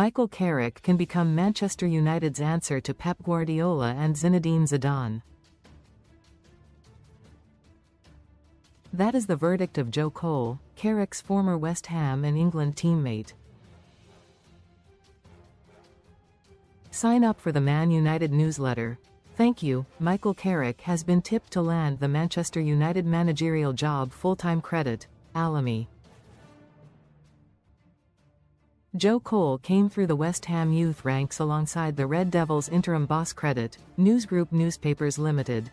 Michael Carrick can become Manchester United's answer to Pep Guardiola and Zinedine Zidane. That is the verdict of Joe Cole, Carrick's former West Ham and England teammate. Sign up for the Man United newsletter. Thank you. Michael Carrick has been tipped to land the Manchester United managerial job. Full-time credit, Alamy. Joe Cole came through the West Ham youth ranks alongside the Red Devils' interim bossCredit, Group Newspapers Ltd.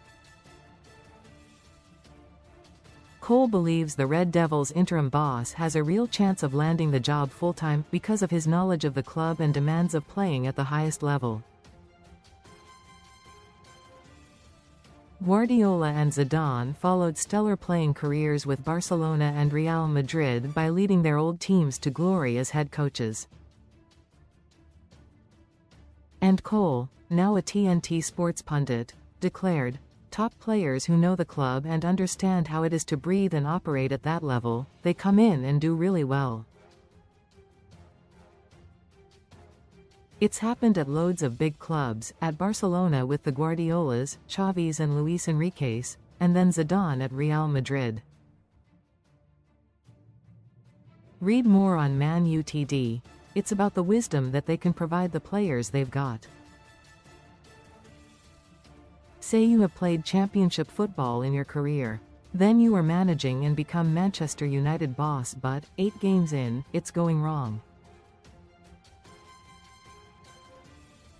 Cole believes the Red Devils' interim boss has a real chance of landing the job full-time because of his knowledge of the club and demands of playing at the highest level. Guardiola and Zidane followed stellar playing careers with Barcelona and Real Madrid by leading their old teams to glory as head coaches. And Cole, now a TNT Sports pundit, declared, "Top players who know the club and understand how it is to breathe and operate at that level, they come in and do really well. It's happened at loads of big clubs, at Barcelona with the Guardiolas, Xavis and Luis Enriques, and then Zidane at Real Madrid." Read more on Man UTD. It's about the wisdom that they can provide the players they've got. Say you have played championship football in your career. Then you are managing and become Manchester United boss, but 8 games in, it's going wrong.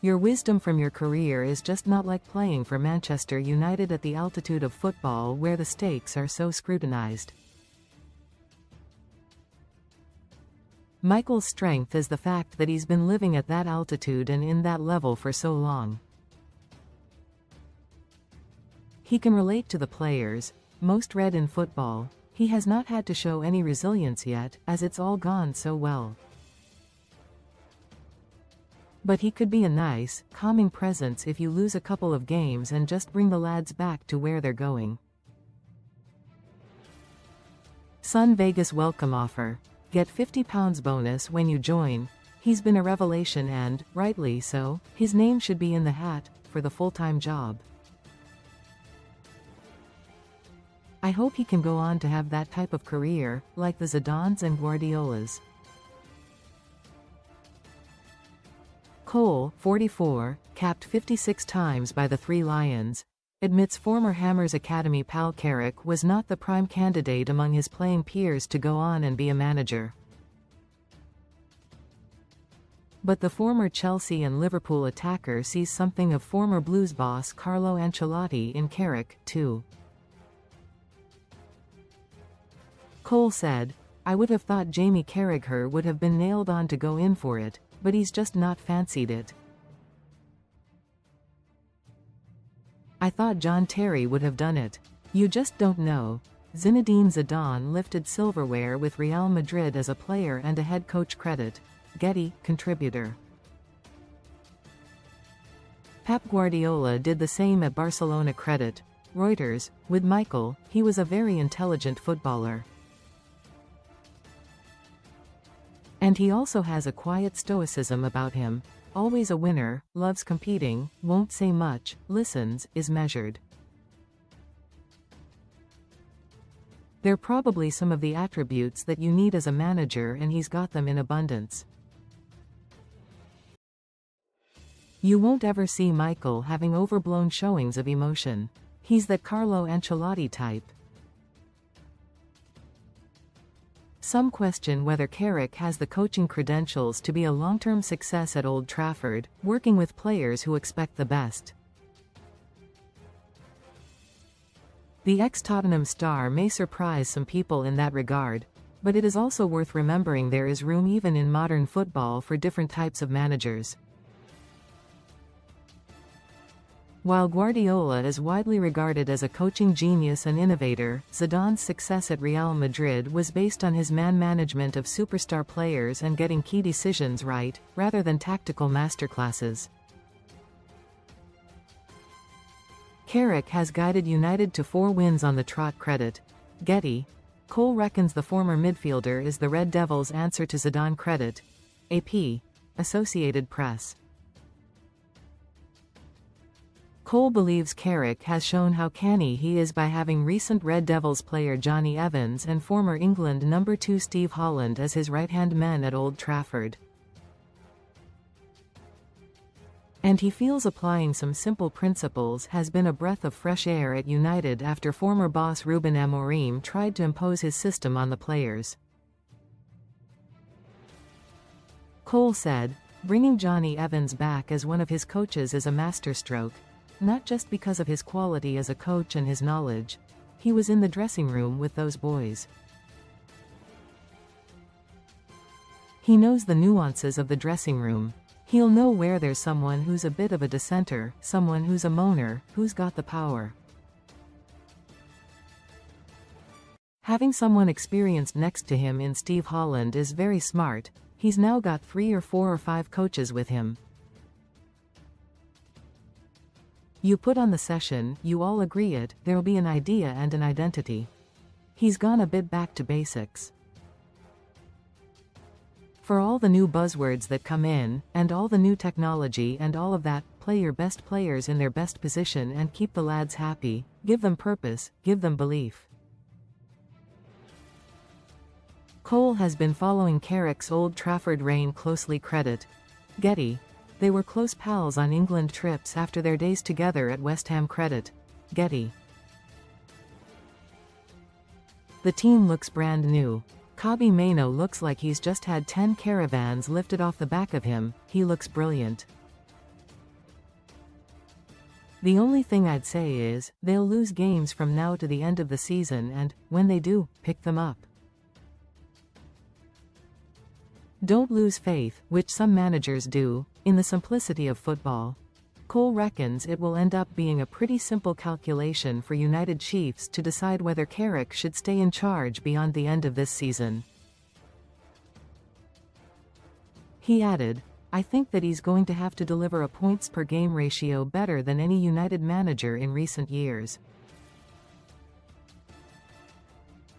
Your wisdom from your career is just not like playing for Manchester United at the altitude of football where the stakes are so scrutinized. Michael's strength is the fact that he's been living at that altitude and in that level for so long. He can relate to the players, most read in football. He has not had to show any resilience yet, as it's all gone so well. But he could be a nice, calming presence if you lose a couple of games and just bring the lads back to where they're going. Sun Vegas welcome offer. Get £50 bonus when you join. He's been a revelation and, rightly so, his name should be in the hat for the full-time job. I hope he can go on to have that type of career, like the Zidanes and Guardiolas. Cole, 44, capped 56 times by the Three Lions, admits former Hammers Academy pal Carrick was not the prime candidate among his playing peers to go on and be a manager. But the former Chelsea and Liverpool attacker sees something of former Blues boss Carlo Ancelotti in Carrick, too. Cole said, "I would have thought Jamie Carragher would have been nailed on to go in for it, but he's just not fancied it. I thought John Terry would have done it. You just don't know." Zinedine Zidane lifted silverware with Real Madrid as a player and a head coach. Credit, Getty, contributor. Pep Guardiola did the same at Barcelona. Credit, Reuters. With Michael, he was a very intelligent footballer. And he also has a quiet stoicism about him. Always a winner, loves competing, won't say much, listens, is measured. They're probably some of the attributes that you need as a manager, and he's got them in abundance. You won't ever see Michael having overblown showings of emotion. He's that Carlo Ancelotti type. Some question whether Carrick has the coaching credentials to be a long-term success at Old Trafford, working with players who expect the best. The ex-Tottenham star may surprise some people in that regard, but it is also worth remembering there is room even in modern football for different types of managers. While Guardiola is widely regarded as a coaching genius and innovator, Zidane's success at Real Madrid was based on his man management of superstar players and getting key decisions right, rather than tactical masterclasses. Carrick has guided United to 4 wins on the trot. Credit, Getty. Cole reckons the former midfielder is the Red Devils' answer to Zidane. Credit, AP. Associated Press. Cole believes Carrick has shown how canny he is by having recent Red Devils player Jonny Evans and former England number 2 Steve Holland as his right-hand men at Old Trafford. And he feels applying some simple principles has been a breath of fresh air at United after former boss Ruben Amorim tried to impose his system on the players. Cole said, "Bringing Jonny Evans back as one of his coaches is a masterstroke. Not just because of his quality as a coach and his knowledge. He was in the dressing room with those boys. He knows the nuances of the dressing room. He'll know where there's someone who's a bit of a dissenter, someone who's a moaner, who's got the power. Having someone experienced next to him in Steve Holland is very smart. He's now got 3 or 4 or 5 coaches with him. You put on the session, you all agree it, there'll be an idea and an identity. He's gone a bit back to basics. For all the new buzzwords that come in, and all the new technology and all of that, play your best players in their best position and keep the lads happy, give them purpose, give them belief." Cole has been following Carrick's Old Trafford reign closely. Credit. Getty. They were close pals on England trips after their days together at West Ham. Credit. Getty. The team looks brand new. Kobbie Mainoo looks like he's just had 10 caravans lifted off the back of him. He looks brilliant. The only thing I'd say is, they'll lose games from now to the end of the season and, when they do, pick them up. Don't lose faith, which some managers do, in the simplicity of football. Cole reckons it will end up being a pretty simple calculation for United Chiefs to decide whether Carrick should stay in charge beyond the end of this season. He added, "I think that he's going to have to deliver a points per game ratio better than any United manager in recent years.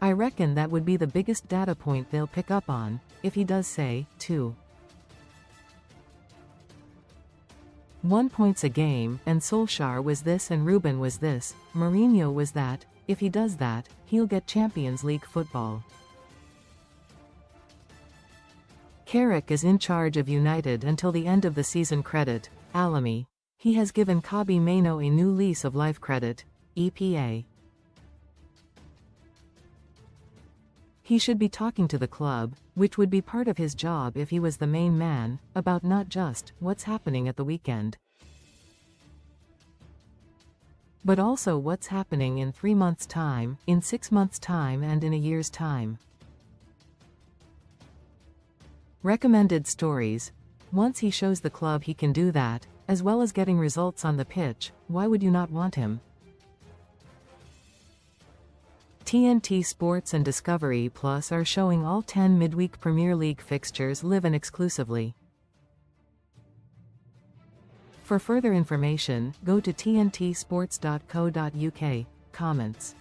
I reckon that would be the biggest data point they'll pick up on, if he does say, 2.1 points a game, and Solskjaer was this and Ruben was this, Mourinho was that. If he does that, he'll get Champions League football." Carrick is in charge of United until the end of the season. Credit. Alamy. He has given Kobbie Mainoo a new lease of life. Credit. EPA. He should be talking to the club, which would be part of his job if he was the main man, about not just what's happening at the weekend, but also what's happening in 3 months' time, in 6 months' time and in a year's time. Recommended stories. Once he shows the club he can do that, as well as getting results on the pitch, why would you not want him? TNT Sports and Discovery Plus are showing all 10 midweek Premier League fixtures live and exclusively. For further information, go to tntsports.co.uk. Comments.